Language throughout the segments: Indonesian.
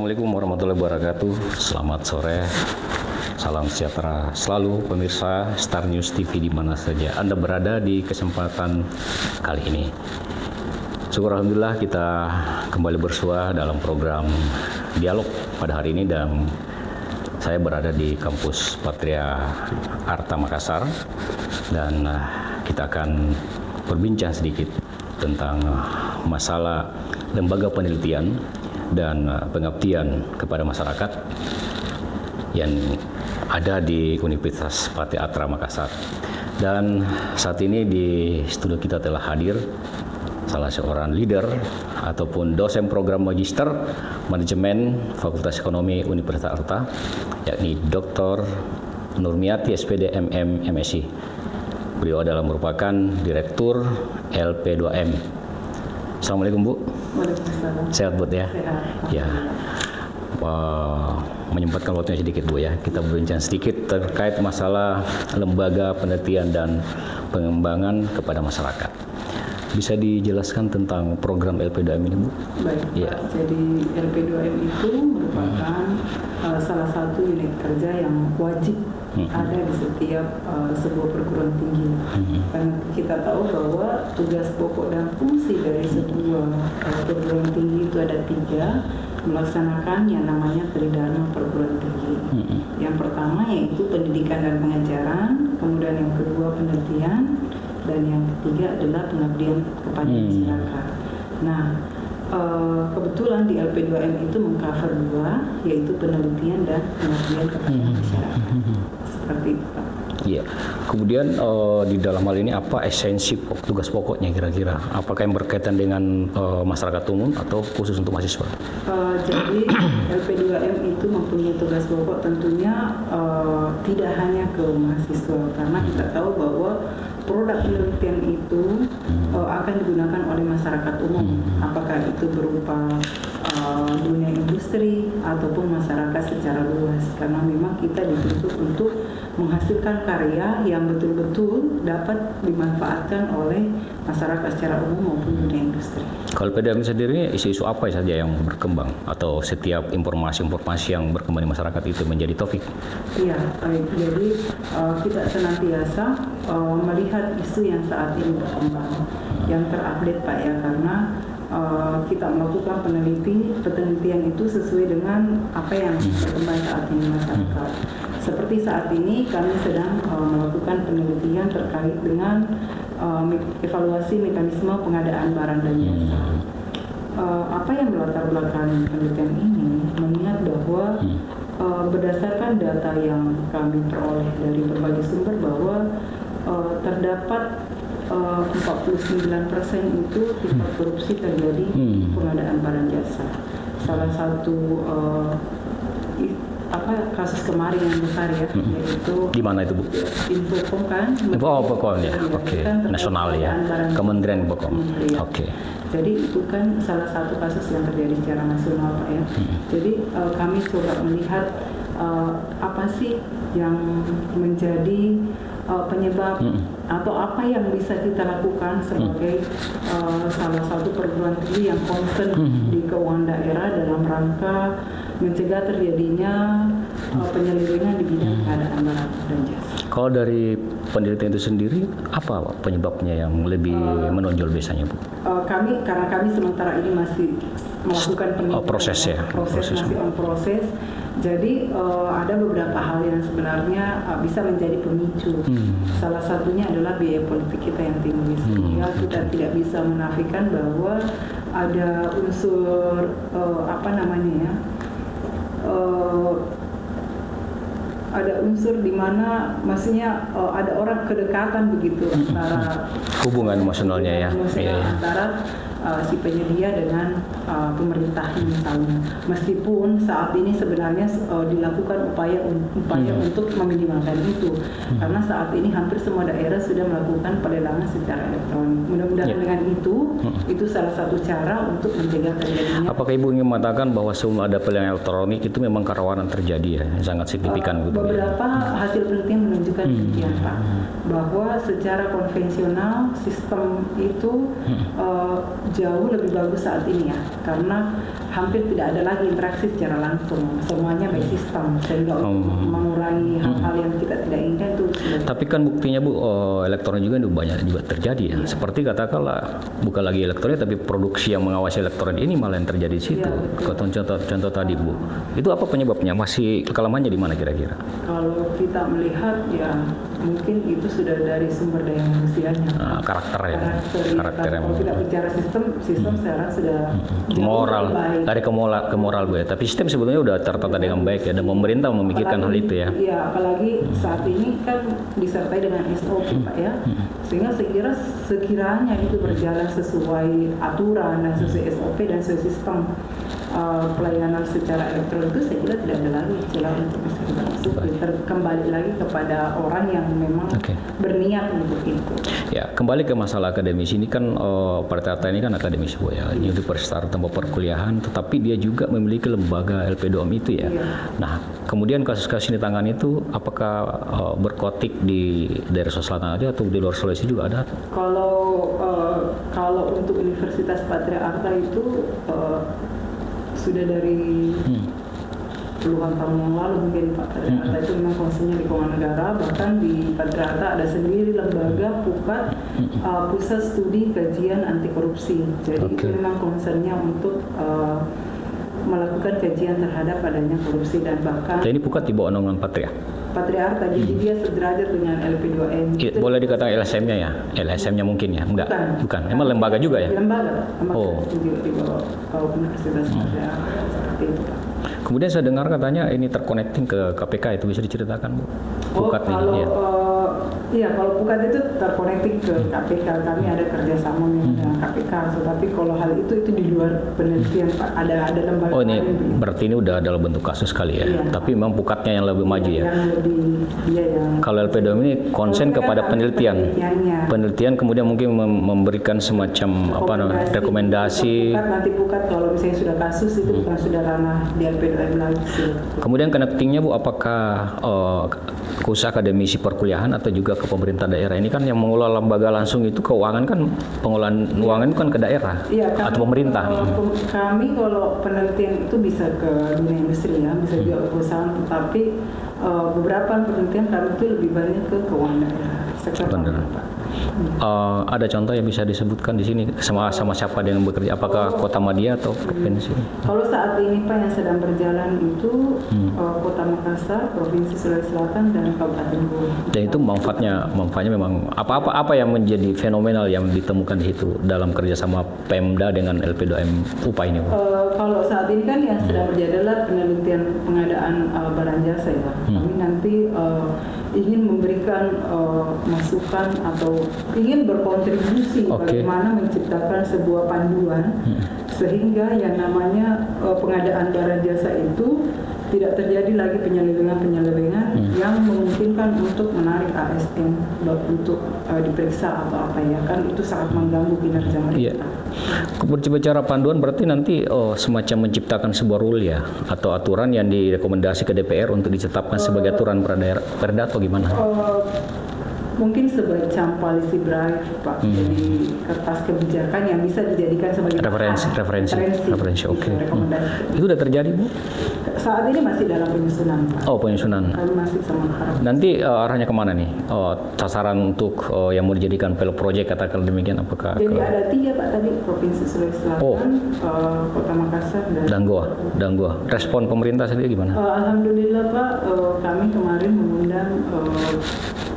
Assalamualaikum warahmatullahi wabarakatuh. Selamat sore. Salam sejahtera selalu pemirsa Star News TV di mana saja Anda berada di kesempatan kali ini. Syukur alhamdulillah kita kembali bersua dalam program dialog pada hari ini dan saya berada di kampus Patria Arta Makassar dan kita akan berbincang sedikit tentang masalah lembaga penelitian dan pengabdian kepada masyarakat yang ada di Universitas Patria Arta Makassar. Dan saat ini di studio kita telah hadir salah seorang leader ataupun dosen program Magister Manajemen Fakultas Ekonomi Universitas Arta, yakni Dr. Nurmiati SPD MM MSc. Beliau adalah merupakan Direktur LP2M. Assalamualaikum Bu. Waalaikumsalam. Sehat Bu ya? Sehat. Ya. Menyempatkan waktunya sedikit Bu ya. Kita berbincang sedikit terkait masalah lembaga penelitian dan pengembangan kepada masyarakat. Bisa dijelaskan tentang program LP2M ini Bu? Baik, Ya. Jadi LP2M itu merupakan salah satu unit kerja yang wajib ada di setiap sebuah perguruan tinggi. Karena kita tahu bahwa tugas pokok dan fungsi dari sebuah perguruan tinggi itu ada 3, melaksanakan yang namanya tridharma perguruan tinggi. Yang pertama yaitu pendidikan dan pengajaran, kemudian yang kedua penelitian, dan yang ketiga adalah pengabdian kepada masyarakat. Nah, kebetulan di LP2M itu mengcover 2, yaitu penelitian dan pengabdian kepada masyarakat. Seperti itu, Pak. Iya. Kemudian di dalam hal ini apa esensi tugas pokoknya kira-kira? Apakah yang berkaitan dengan masyarakat umum atau khusus untuk mahasiswa? Jadi LP2M itu mempunyai tugas pokok tentunya tidak hanya ke mahasiswa, karena kita tahu bahwa produk penelitian itu akan digunakan oleh masyarakat umum, apakah itu berupa dunia industri ataupun masyarakat secara luas, karena memang kita dituntut untuk menghasilkan karya yang betul-betul dapat dimanfaatkan oleh masyarakat secara umum maupun dunia industri. Kalau PDM sendiri isu-isu apa saja yang berkembang atau setiap informasi-informasi yang berkembang di masyarakat itu menjadi topik? Iya, baik. Jadi kita senantiasa melihat isu yang saat ini berkembang, yang terupdate Pak ya, karena kita melakukan penelitian itu sesuai dengan apa yang berkembang saat ini masyarakat. Seperti saat ini kami sedang melakukan penelitian terkait dengan evaluasi mekanisme pengadaan barang dan jasa. Apa yang melatar belakangi penelitian ini? Mengingat bahwa berdasarkan data yang kami peroleh dari berbagai sumber bahwa terdapat 49% itu tingkat korupsi terjadi pengadaan barang jasa. Salah satu kasus kemarin yang besar ya, yaitu Di mana itu Bu? Infocom kan? Pokok ya, oke. Nasional ya, Kementerian Pokok. Oke. Jadi itu kan salah satu kasus yang terjadi secara nasional Pak ya. Jadi kami coba melihat apa sih yang menjadi penyebab atau apa yang bisa kita lakukan sebagai salah satu perguruan tinggi yang concern di keuangan daerah dalam rangka mencegah terjadinya penyelewengan di bidang pengadaan barang dan jasa. Kalau dari penelitian itu sendiri, apa penyebabnya yang lebih menonjol biasanya Bu? Karena kami sementara ini masih melakukan penelitian, proses ya? masih on proses. Jadi ada beberapa hal yang sebenarnya bisa menjadi pemicu. Salah satunya adalah biaya politik kita yang tinggi. Sehingga kita tidak bisa menafikan bahwa ada unsur ada unsur di mana maksudnya ada orang kedekatan begitu antara hubungan emosionalnya ya. Antara si penyedia dengan pemerintah misalnya. Meskipun saat ini sebenarnya dilakukan upaya untuk meminimalkan itu, karena saat ini hampir semua daerah sudah melakukan pelelangan secara elektronik. Mudah-mudahan dengan itu salah satu cara untuk mencegah terjadinya. Apakah Ibu ingin mengatakan bahwa sebelum ada pelelangan elektronik itu memang kerawanan terjadi ya, yang sangat signifikan gitu? Beberapa hasil penelitian menunjukkan demikian Pak, bahwa secara konvensional sistem itu jauh lebih bagus saat ini ya, karena hampir tidak ada lagi interaksi secara langsung, semuanya by sistem, sehingga untuk mengurangi hal-hal yang kita tidak inginkan itu sudah. Tapi kan buktinya Bu, elektronik juga banyak juga terjadi ya. Seperti katakanlah bukan lagi elektronik tapi produksi yang mengawasi elektronik ini malah yang terjadi di situ. Contoh tadi Bu, itu apa penyebabnya? Masih kelemahannya di mana kira-kira? Kalau kita melihat ya mungkin itu sudah dari sumber daya manusianya. Karakter ya. Karakter yang kalau kita bicara sistem sekarang sudah moral, baik. dari ke moral Bu ya. Tapi sistem sebetulnya udah tertata dengan baik ya, dan pemerintah memikirkan hal itu ya. Iya, apalagi saat ini kan disertai dengan SOP Pak ya. Sehingga sekiranya itu berjalan sesuai aturan dan sesuai SOP dan sesuai sistem pelayanan secara elektronik itu, saya kira tidak ada lagi celah untuk bisa kita masuk. Kembali lagi kepada orang yang memang berniat untuk itu. Ya, kembali ke masalah akademis ini kan Partai Arta ini kan akademis Bu ya, universitas tempat perkuliahan, tetapi dia juga memiliki lembaga LP2M itu ya. Nah, kemudian kasus-kasus ini ditangani itu apakah berkotik di daerah Sulawesi Selatan aja atau di luar Sulawesi juga ada? Kalau untuk Universitas Patria Arta itu sudah dari puluhan tahun yang lalu mungkin Pak Patria Arta itu memang fungsinya di keuangan negara, bahkan di Patria Arta ada sendiri lembaga PUKAT, Pusat Studi Kajian Anti Korupsi. Jadi itu memang concernnya untuk melakukan kajian terhadap adanya korupsi dan bahkan. Jadi ini PUKAT di bawah naungan Patria Arta, jadi dia sederajat dengan LP2M. Boleh dikatakan LSM-nya ya? LSM-nya mungkin ya? Enggak? Bukan. Emang lembaga juga ya? Lembaga juga di bawah Universitas Patria Arta, seperti itu Pak. Kemudian saya dengar katanya ini terconnecting ke KPK, itu bisa diceritakan Bu? PUKAT ini. Kalau PUKAT itu terconnecting ke KPK, kami ada kerjasama dengan KPK. Tetapi kalau hal itu di luar penelitian Pak, ada lembaga. Oh ini berarti ini udah dalam bentuk kasus kali ya? Iya. Tapi memang PUKAT-nya yang lebih maju ya? Kalau LP2M ini konsen kepada penelitian kemudian mungkin memberikan semacam rekomendasi. Nanti PUKAT kalau misalnya sudah kasus itu bukan sudah ranah di LP2M lagi. Kemudian connecting-nya Bu, apakah ke usaha akademisi perkuliahan atau juga ke pemerintah daerah? Ini kan yang mengelola lembaga langsung itu keuangan kan, pengelolaan uangan itu kan ke daerah atau pemerintah. Kami kalau penelitian itu bisa ke dunia industri ya, bisa juga ke perusahaan, tetapi beberapa penelitian kami itu lebih banyak ke keuangan daerah, sektor Pak. Ada contoh yang bisa disebutkan di sini sama siapa dengan bekerja? Apakah Kota Madia atau provinsi? Kalau saat ini Pak yang sedang berjalan itu Kota Makassar, Provinsi Sulawesi Selatan dan Kabupaten Goa. Dan itu manfaatnya memang apa yang menjadi fenomenal yang ditemukan di situ dalam kerjasama Pemda dengan LP2M UPA ini? Kalau saat ini kan yang sedang berjalan adalah penelitian pengadaan barang jasa ya. Kami nanti ingin memberikan masukan atau ingin berkontribusi bagaimana menciptakan sebuah panduan sehingga yang namanya pengadaan barang jasa itu tidak terjadi lagi penyelewengan yang memungkinkan untuk menarik ASN untuk diperiksa atau apa ya, kan itu sangat mengganggu kinerja mereka. Berbicara panduan berarti nanti semacam menciptakan sebuah rule ya atau aturan yang direkomendasi ke DPR untuk ditetapkan sebagai aturan perda atau gimana? Mungkin semacam policy brief Pak, jadi kertas kebijakan yang bisa dijadikan sebagai referensi. Oke. Itu udah terjadi Bu? Saat ini masih dalam penyusunan Pak. Penyusunan. Kami masih sama harap. Nanti arahnya kemana nih? Sasaran untuk yang mau dijadikan pilot project katakan demikian apakah? Jadi ada 3 Pak tadi, Provinsi Sulawesi Selatan, Kota Makassar dan Goa. Respon pemerintah sendiri gimana? Alhamdulillah Pak, kami kemarin mengundang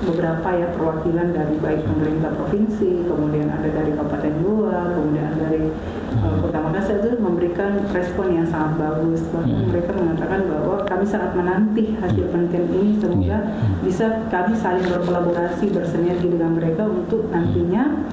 beberapa ya perwakilan dari baik pemerintah provinsi, kemudian ada dari Kabupaten Goa, kemudian dari Kota Makassar itu memberikan respon yang sangat bagus. Bahkan mereka mengatakan bahwa kami sangat menanti hasil penelitian ini, semoga bisa kami saling berkolaborasi, bersinergi dengan mereka untuk nantinya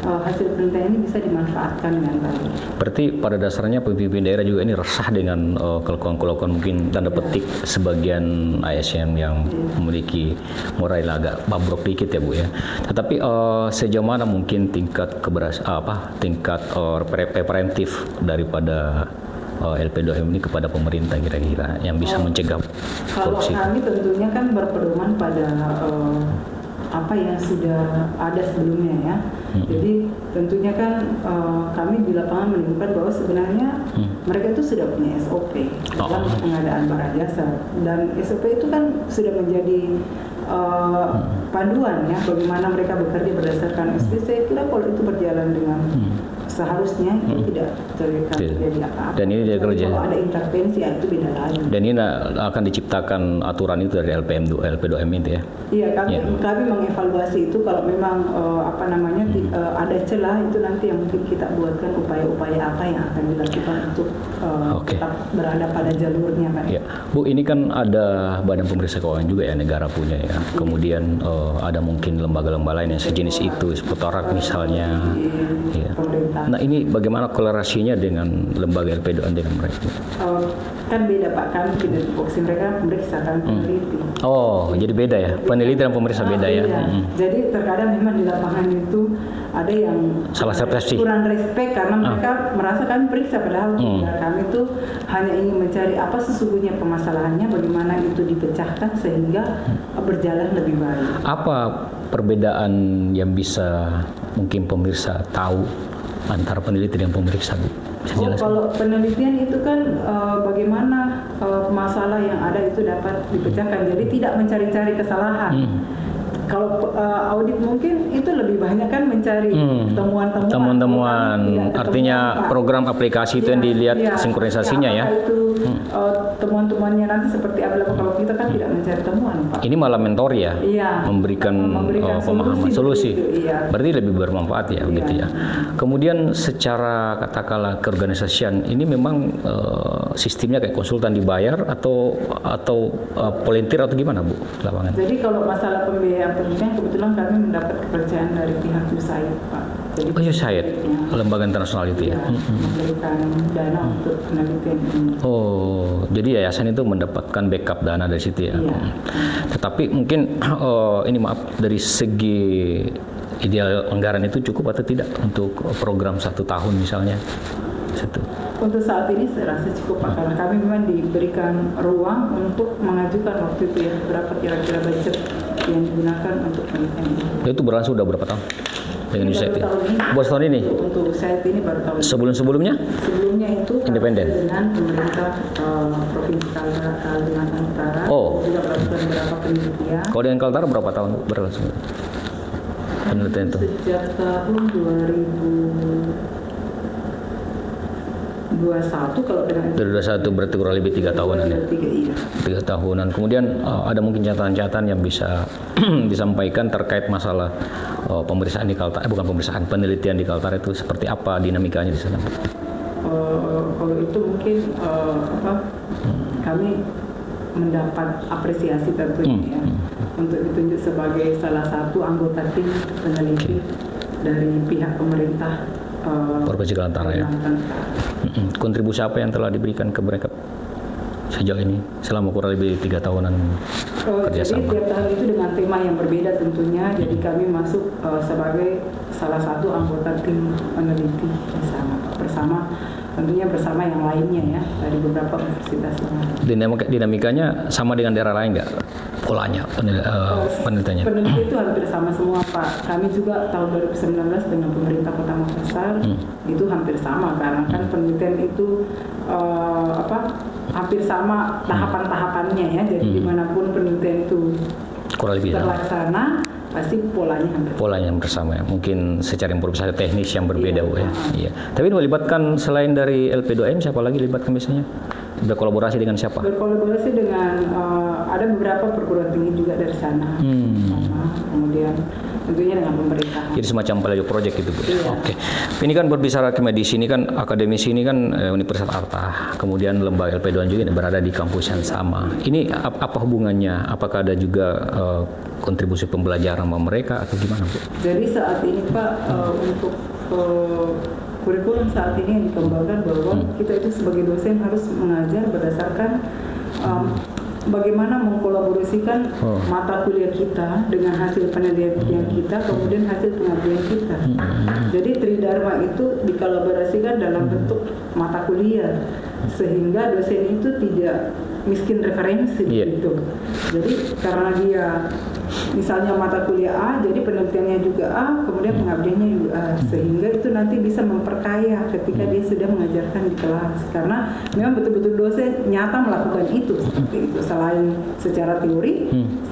hasil penelitian ini bisa dimanfaatkan dengan baik. Berarti pada dasarnya pemimpin daerah juga ini resah dengan kelakuan-kelakuan mungkin tanda petik sebagian ASN yang memiliki moral agak babrok dikit ya Bu ya. Tetapi sejauh mana mungkin tingkat preventif daripada LP2M ini kepada pemerintah kira-kira yang bisa mencegah korupsi? Kalau kami tentunya kan berpedoman pada apa yang sudah ada sebelumnya ya. Jadi tentunya kan kami di lapangan menemukan bahwa sebenarnya mereka itu sudah punya SOP dalam pengadaan barang jasa, dan SOP itu kan sudah menjadi panduan ya bagaimana mereka bekerja berdasarkan SOP. Saya kira kalau itu berjalan dengan seharusnya itu tidak terjadi apa-apa. Dan ini dia kerja. Kalau ada intervensi ya itu beda lagi. Dan ini akan diciptakan aturan itu dari LP2M itu ya. Iya, kami mengevaluasi itu kalau memang ada celah itu nanti yang mungkin kita buatkan upaya-upaya apa yang akan dilakukan untuk tetap berada pada jalurnya Pak. Ya. Bu, ini kan ada Badan Pemeriksa Keuangan juga ya, negara punya ya. Kemudian ada mungkin lembaga-lembaga lain yang sejenis itu, Inspektorat misalnya. Ya. Nah, ini bagaimana kolerasinya dengan lembaga LP2M dengan mereka? Kan beda Pak, kami tidak tupoksi, mereka memeriksa, kami peneliti. Oh, jadi beda ya, peneliti dan pemeriksa beda ya. Jadi terkadang memang di lapangan itu ada yang salah persepsi, kurang respect karena mereka merasa kami periksa, padahal kami itu hanya ingin mencari apa sesungguhnya permasalahannya, bagaimana itu dipecahkan sehingga berjalan lebih baik. Apa perbedaan yang bisa mungkin pemirsa tahu antara peneliti dan pemeriksa, Bu? Kalau penelitian itu kan bagaimana masalah yang ada itu dapat dipecahkan, jadi tidak mencari-cari kesalahan. Kalau audit mungkin itu lebih banyak kan mencari temuan-temuan. Artinya program aplikasi itu yang dilihat sinkronisasinya ya. Itu temuan-temuannya nanti seperti apa? Kalau kita kan tidak mencari temuan, Pak. Ini malah mentor ya, memberikan pemahaman solusi. Iya. Berarti lebih bermanfaat ya, begitu ya. Kemudian secara katakanlah keorganisasian ini memang sistemnya kayak konsultan dibayar atau volunteer atau gimana, Bu, lapangan? Jadi kalau masalah pembiayaan penelitian kebetulan kami mendapat kepercayaan dari pihak USAID, Pak. Jadi USAID, lembaga internasional itu ya. Memberikan dana untuk penelitian ini. Oh, jadi yayasan itu mendapatkan backup dana dari situ ya. Iya. Tetapi mungkin ini maaf, dari segi ideal anggaran itu cukup atau tidak untuk program 1 tahun misalnya? Untuk saat ini saya rasa cukup Pak, karena kami memang diberikan ruang untuk mengajukan waktu itu ya berapa kira-kira budget yang digunakan untuk penelitian ini. Itu berlangsung sudah berapa tahun dengan USAID? Baru tahun ini? Untuk USAID ini baru tahun ini. Sebelumnya? Sebelumnya itu independen dengan pemerintah Provinsi Kalimantan Utara. Juga melakukan beberapa penelitian. Kalau dengan Kaltara berapa tahun berlangsung penelitian itu? Sejak tahun 2021 kalau dengan 2021 berarti kurang lebih 3 tahunan ya. 3 tahunan. Kemudian ada mungkin catatan-catatan yang bisa disampaikan terkait masalah pemeriksaan di Kaltara, bukan pemeriksaan, penelitian di Kaltara itu seperti apa dinamikanya di sana? Kalau itu mungkin kami mendapat apresiasi tentunya ya, untuk ditunjuk sebagai salah satu anggota tim peneliti dari pihak pemerintah Provinsi Kaltara ya. Kontribusi apa yang telah diberikan ke mereka sejauh ini selama kurang lebih 3 tahunan kerjasama? Jadi tiap tahun itu dengan tema yang berbeda tentunya. Jadi kami masuk sebagai salah satu anggota tim peneliti bersama tentunya bersama yang lainnya ya dari beberapa universitas lain. Dinamikanya sama dengan daerah lain nggak? Polanya penelitiannya? Peneliti itu hampir sama semua Pak. Kami juga tahun 2019 dengan pemerintah Kota Makassar itu hampir sama karena kan penelitian itu hampir sama tahapan-tahapannya ya. Jadi dimanapun penelitian itu kurang lebih terlaksana pasti polanya hampir sama ya. Mungkin secara improvisasi teknis yang berbeda Bu ya. Iya. Tapi melibatkan selain dari LP2M siapa lagi libatkan biasanya? Berkolaborasi dengan siapa? Berkolaborasi dengan ada beberapa perguruan tinggi juga dari sana. Kemudian tentunya dengan pemerintah. Jadi semacam pilot project gitu Bu. Iya. Oke. Ini kan berbicara di sini kan akademisi ini kan Universitas Arta, kemudian lembaga LP2M juga berada di kampus yang sama. Ini apa hubungannya? Apakah ada juga kontribusi pembelajaran sama mereka atau gimana Bu? Jadi saat ini Pak untuk kurikulum saat ini yang dikembangkan bahwa kita itu sebagai dosen harus mengajar berdasarkan bagaimana mengkolaborasikan mata kuliah kita dengan hasil penelitian kita, kemudian hasil pengabdian kita. Jadi Tridharma itu dikolaborasikan dalam bentuk mata kuliah, sehingga dosen itu tidak miskin referensi gitu. Jadi karena dia misalnya mata kuliah A, jadi penelitiannya juga A, kemudian pengabdiannya juga A, sehingga itu nanti bisa memperkaya ketika dia sudah mengajarkan di kelas, karena memang betul-betul dosen nyata melakukan itu seperti itu, selain secara teori,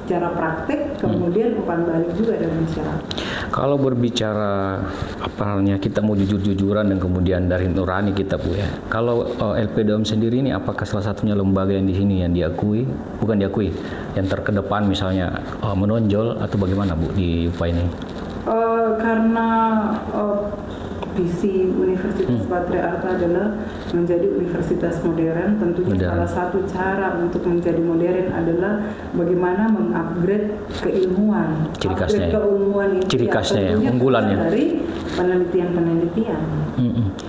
secara praktek, kemudian umpan balik juga dari masyarakat. Kalau berbicara apa namanya, kita mau jujur-jujuran dan kemudian dari nurani kita Bu ya. Kalau LPDM sendiri ini apakah salah satunya lembaga yang di sini yang diakui, bukan diakui, yang terkedepan misalnya menonjol atau bagaimana Bu di UPA ini? Karena visi Universitas Patria Arta adalah menjadi universitas modern, tentunya salah satu cara untuk menjadi modern adalah bagaimana mengupgrade keilmuan. Ciri khasnya, keilmuan itu ciri khasnya ya, unggulannya dari penelitian-penelitian.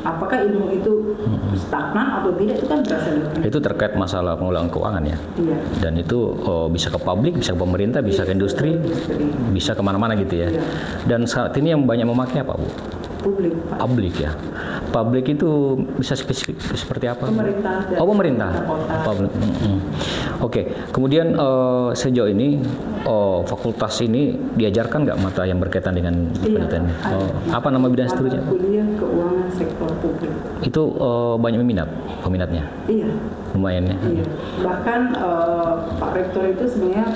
Apakah ilmu itu stagnan atau tidak, itu kan berasal dari itu terkait masalah pengelolaan keuangan ya. Iya. Dan itu bisa ke publik, bisa ke pemerintah, bisa ke industri, bisa kemana-mana gitu ya. Iya. Dan saat ini yang banyak memakai apa Bu? Publik, Pak. Publik ya. Publik itu bisa spesifik seperti apa? Pemerintah. Oh, pemerintah. Publik. Oke. Kemudian sejauh ini fakultas ini diajarkan nggak mata yang berkaitan dengan penelitian? Apa nama bidang studinya? Kuliah keuangan sektor publik. Itu banyak peminatnya? Iya. Lumayan ya. Iya. Bahkan Pak Rektor itu sebenarnya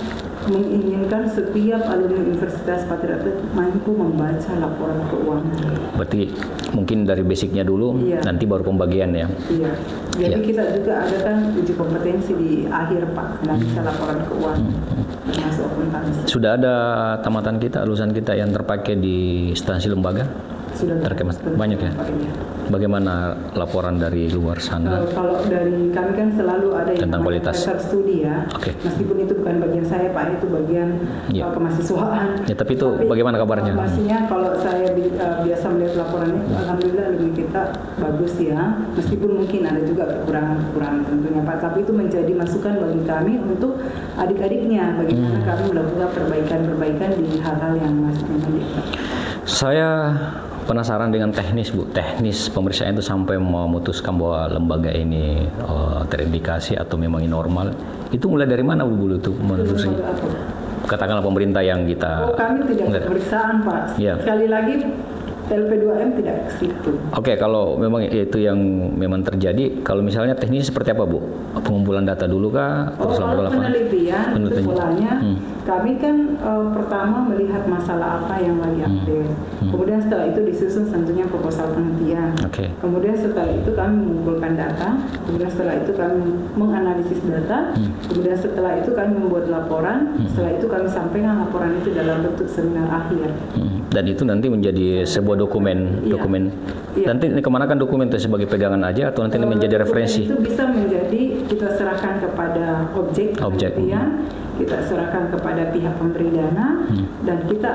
menginginkan setiap alumni Universitas Patria Arta mampu membaca laporan keuangan. Berarti mungkin dari basicnya dulu, nanti baru pembagian ya. Iya. Jadi kita juga ada kan uji kompetensi di akhir Pak, analisa laporan keuangan, termasuk akuntansi. Sudah ada tamatan kita, lulusan kita yang terpakai di instansi lembaga? Sudah banyak ya. Bagaimana laporan dari luar sana? Kalau dari kami kan selalu ada yang tentang kualitas studi ya. Meskipun itu bukan bagian saya Pak, itu bagian kemahasiswaan. Ya, tapi itu bagaimana kabarnya? Pastinya kalau saya biasa melihat laporannya, alhamdulillah lebih kita bagus ya. Meskipun mungkin ada juga kekurangan tentunya Pak, tapi itu menjadi masukan bagi kami untuk adik-adiknya bagaimana kami melakukan perbaikan-perbaikan di hal-hal yang masih menjadi. Saya penasaran dengan teknis Bu, teknis pemeriksaan itu sampai memutuskan bahwa lembaga ini terindikasi atau memang normal. Itu mulai dari mana Bu dulu itu menelusuri? Katakanlah pemerintah yang kita. Kami tidak pemeriksaan Pak. Sekali lagi LP2M tidak ke situ. Oke, kalau memang itu yang memang terjadi, kalau misalnya teknisnya seperti apa Bu? Pengumpulan data dulu kah? Kalau penelitian, polanya kami kan pertama melihat masalah apa yang lagi update. Kemudian setelah itu disusun tentunya proposal penelitian. Kemudian setelah itu kami mengumpulkan data. Kemudian setelah itu kami menganalisis data. Kemudian setelah itu kami membuat laporan. Setelah itu kami sampaikan laporan itu dalam bentuk seminar akhir. Dan itu nanti menjadi sebuah dokumen. Nanti kemana kan dokumen itu, sebagai pegangan aja atau nanti menjadi referensi? Itu bisa menjadi, kita serahkan kepada objek penelitian, kita serahkan kepada pihak pemberi dana, dan kita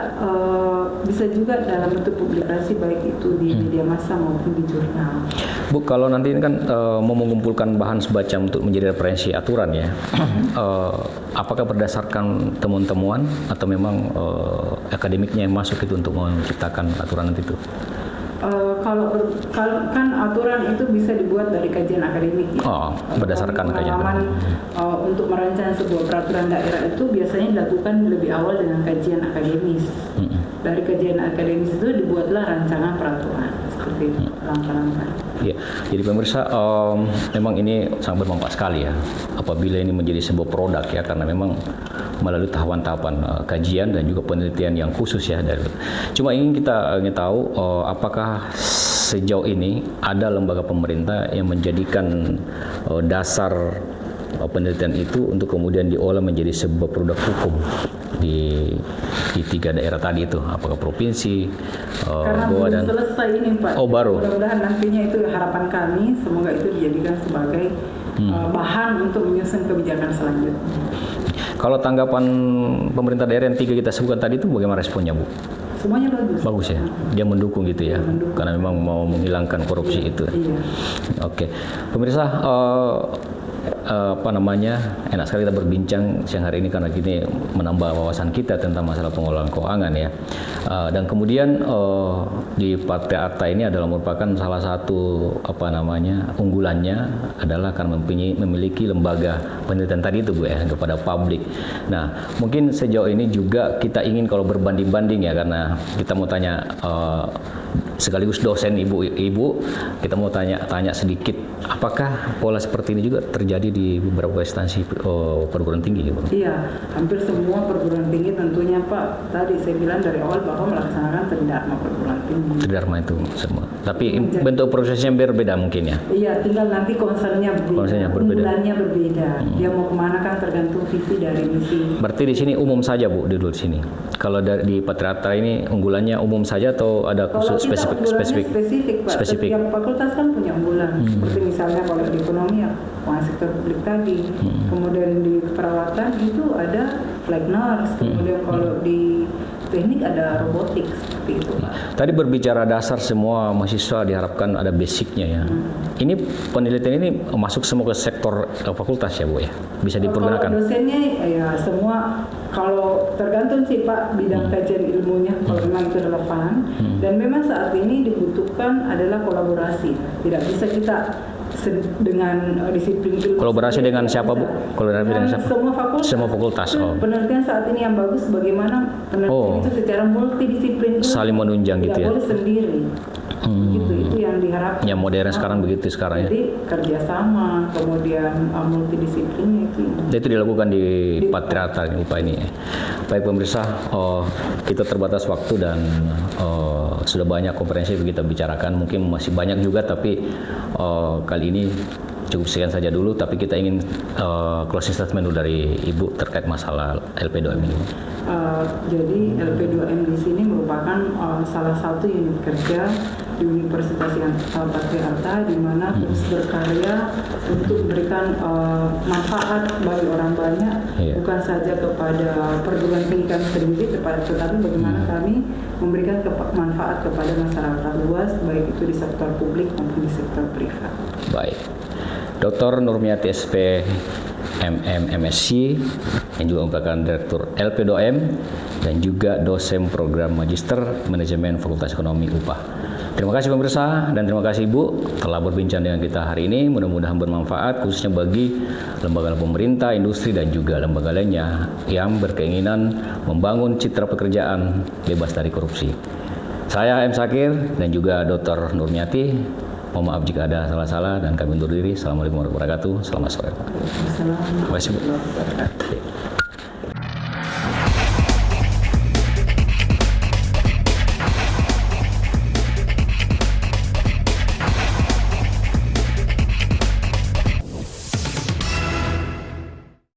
bisa juga dalam bentuk publikasi baik itu di media massa maupun di jurnal. Bu, kalau nanti ini kan mau mengumpulkan bahan semacam untuk menjadi referensi aturan ya, apakah berdasarkan temuan-temuan atau memang akademiknya yang masuk itu untuk menciptakan aturan nanti itu? Kalau kan aturan itu bisa dibuat dari kajian akademik ya. Berdasarkan kajian. Untuk merancang sebuah peraturan daerah itu biasanya dilakukan lebih awal dengan kajian akademis. Dari kajian akademis itu dibuatlah rancangan peraturan seperti itu, langkah-langkah. Ya, jadi pemirsa, memang ini sangat bermanfaat sekali ya apabila ini menjadi sebuah produk ya, karena memang melalui tahapan-tahapan kajian dan juga penelitian yang khusus ya. Cuma ingin kita tahu apakah sejauh ini ada lembaga pemerintah yang menjadikan dasar penelitian itu untuk kemudian diolah menjadi sebuah produk hukum di 3 daerah tadi itu, apakah provinsi, karena Goa dan selesai ini Pak. Baru. Mudah-mudahan nantinya itu harapan kami, semoga itu dijadikan sebagai bahan untuk menyusun kebijakan selanjutnya. Kalau tanggapan pemerintah daerah yang 3 kita sebutkan tadi itu bagaimana responnya Bu? Semuanya bagus. Bagus ya, dia mendukung gitu ya, karena memang mau menghilangkan korupsi itu. Iya. Oke, pemirsa, enak sekali kita berbincang siang hari ini karena gini menambah wawasan kita tentang masalah pengelolaan keuangan ya. Dan kemudian di Partai Arta ini adalah merupakan salah satu unggulannya adalah karena memiliki lembaga penelitian tadi itu Bu ya kepada publik. Nah, mungkin sejauh ini juga kita ingin kalau berbanding-banding ya karena kita mau tanya sekaligus dosen ibu kita mau tanya sedikit apakah pola seperti ini juga terjadi di beberapa instansi perguruan tinggi ya Bu? Iya, hampir semua perguruan tinggi tentunya Pak. Tadi saya bilang dari awal bahwa melaksanakan tridharma perguruan tinggi. Tridharma itu semua. Tapi bentuk prosesnya berbeda mungkin ya? Iya, tinggal nanti concernnya berbeda. Unggulannya berbeda. Dia mau kemana kan tergantung visi dari misi. Berarti di sini umum saja Bu di sini. Kalau di Patriarta ini unggulannya umum saja atau ada khusus spesifik Pak. Setiap fakultas kan punya unggulan. Seperti misalnya kalau di ekonomi ya sektor publik tadi. Kemudian di keperawatan itu ada flight nurse. Kemudian kalau di teknik ada robotik seperti itu Pak. Tadi berbicara dasar semua mahasiswa diharapkan ada basicnya ya. Ini penelitian ini masuk semua ke sektor fakultas ya Bu ya? Bisa dipergunakan? Kalau dosennya ya semua, kalau tergantung sih Pak bidang kajian ilmunya kalau memang itu relevan. Dan memang saat ini dibutuhkan adalah kolaborasi. Tidak bisa kita dengan disiplin ilmu. Kolaborasi dengan siapa Bu? Kolaborasi dengan siapa? Semua fakultas. Penelitian saat ini yang bagus bagaimana penelitian itu secara multidisiplin. Saling menunjang gitu ya? Tidak boleh sendiri. Itu yang diharapkan. Yang modern sekarang begitu sekarang ya. Jadi kerjasama, kemudian multidisiplinnya itu. Itu dilakukan di Patriarta UPA ini. Baik pemirsa, kita terbatas waktu dan sudah banyak komprehensif kita bicarakan. Mungkin masih banyak juga, tapi kali ini cukup sekian saja dulu. Tapi kita ingin closing statement dulu dari Ibu terkait masalah LP2M ini. Jadi LP2M di sini merupakan salah satu unit kerja di Universitas Patriarta di mana terus berkarya untuk memberikan manfaat bagi orang banyak, bukan saja kepada perguruan tinggi kami sendiri, tetapi bagaimana kami memberikan manfaat kepada masyarakat luas, baik itu di sektor publik maupun di sektor privat. Baik, Dr. Nurmiati SP MSc yang juga merupakan Direktur LP2M dan juga dosen program Magister Manajemen Fakultas Ekonomi UPA. Terima kasih pemirsa dan terima kasih Ibu telah berbincang dengan kita hari ini. Mudah-mudahan bermanfaat khususnya bagi lembaga pemerintah, industri dan juga lembaga lainnya yang berkeinginan membangun citra pekerjaan bebas dari korupsi. Saya M. Sakir dan juga Dr. Nurmiati. Mohon maaf jika ada salah-salah dan kami undur diri. Assalamualaikum warahmatullahi wabarakatuh. Selamat sore. Assalamualaikum warahmatullahi wabarakatuh.